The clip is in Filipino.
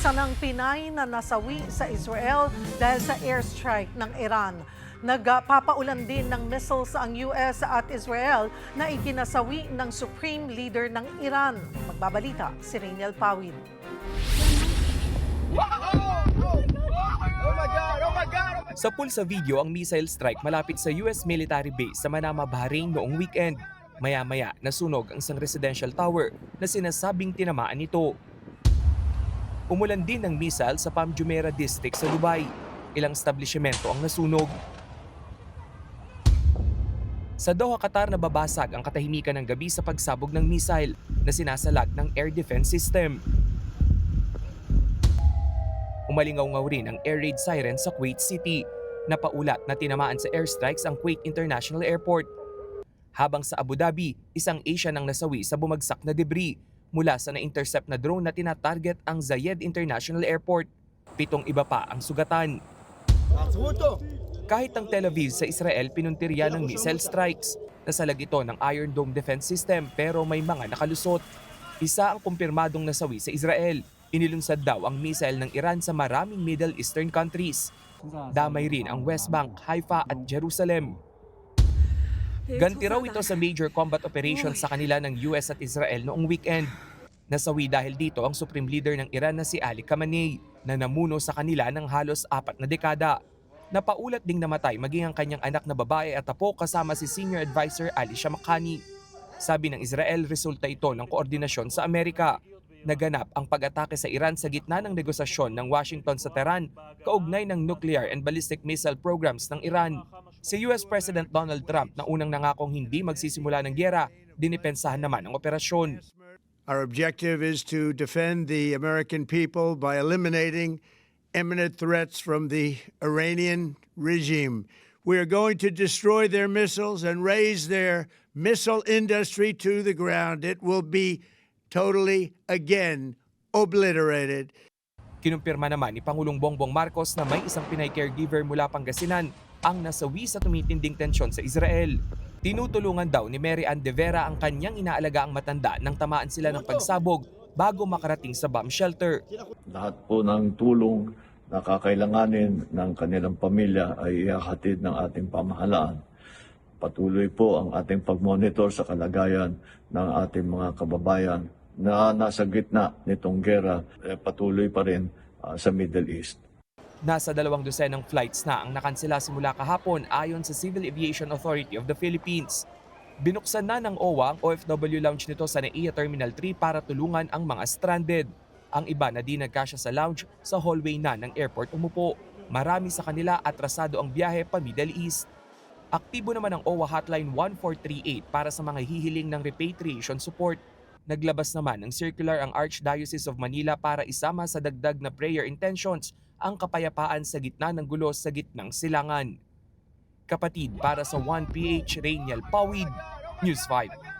Isa ng Pinay na nasawi sa Israel dahil sa airstrike ng Iran. Nagpapaulan din ng missiles ang US at Israel na ikinasawi ng Supreme Leader ng Iran. Magbabalita si Rainiel Pawid. Sa pulsa video ang missile strike malapit sa US military base sa Manama, Bahrain noong weekend. Maya-maya nasunog ang isang residential tower na sinasabing tinamaan nito. Umulan din ng missile sa Palm Jumeirah District sa Dubai. Ilang establishmento ang nasunog. Sa Doha, Qatar, nababasag ang katahimikan ng gabi sa pagsabog ng missile na sinasalag ng air defense system. Umalingaw-ngaw rin ang air raid siren sa Kuwait City. Napaulat na tinamaan sa airstrikes ang Kuwait International Airport. Habang sa Abu Dhabi, isang Asian ang nasawi sa bumagsak na debris mula sa na-intercept na drone na tinatarget ang Zayed International Airport. 7 iba pa ang sugatan. Kahit ang Tel Aviv sa Israel pinuntirya ng missile strikes. Nasalag ito ng Iron Dome defense system pero may mga nakalusot. Isa ang kumpirmadong nasawi sa Israel. Inilunsad daw ang missile ng Iran sa maraming Middle Eastern countries. Damay rin ang West Bank, Haifa at Jerusalem. Ganti raw ito sa major combat operations sa kanila ng US at Israel noong weekend. Nasawi dahil dito ang Supreme Leader ng Iran na si Ali Khamenei na namuno sa kanila ng halos 4 na dekada. Napaulat ding namatay maging ang kanyang anak na babae at apo kasama si Senior Advisor Ali Shamakhani. Sabi ng Israel, resulta ito ng koordinasyon sa Amerika. Naganap ang pag-atake sa Iran sa gitna ng negosasyon ng Washington sa Tehran kaugnay ng nuclear and ballistic missile programs ng Iran. Si US President Donald Trump na unang nangakong hindi magsisimula ng gyera, dinipensahan naman ang operasyon. Our objective is to defend the American people by eliminating imminent threats from the Iranian regime. We are going to destroy their missiles and raise their missile industry to the ground. It will be totally, again, obliterated. Kinumpirma naman ni Pangulong Bongbong Marcos na may isang Pinay caregiver mula Pangasinan ang nasawi sa tumitinding tensyon sa Israel. Tinutulungan daw ni Mary Ann de Vera ang kanyang inaalaga ang matanda nang tamaan sila ng pagsabog bago makarating sa bomb shelter. Lahat po ng tulong na kakailanganin ng kanilang pamilya ay ihahatid ng ating pamahalaan. Patuloy po ang ating pag-monitor sa kalagayan ng ating mga kababayan na nasa gitna nitong gera, patuloy pa rin sa Middle East. Nasa 200 flights na ang nakansela simula kahapon ayon sa Civil Aviation Authority of the Philippines. Binuksan na ng OWA ang OFW lounge nito sa NAIA Terminal 3 para tulungan ang mga stranded. Ang iba na di nagkasya sa lounge, sa hallway na ng airport umupo. Marami sa kanila atrasado ang biyahe pa Middle East. Aktibo naman ang OWA Hotline 1438 para sa mga hihiling ng repatriation support. Naglabas naman ng circular ang Archdiocese of Manila para isama sa dagdag na prayer intentions ang kapayapaan sa gitna ng gulo sa gitnang silangan. Kapatid, para sa 1PH, Rainiel Pawid, News 5.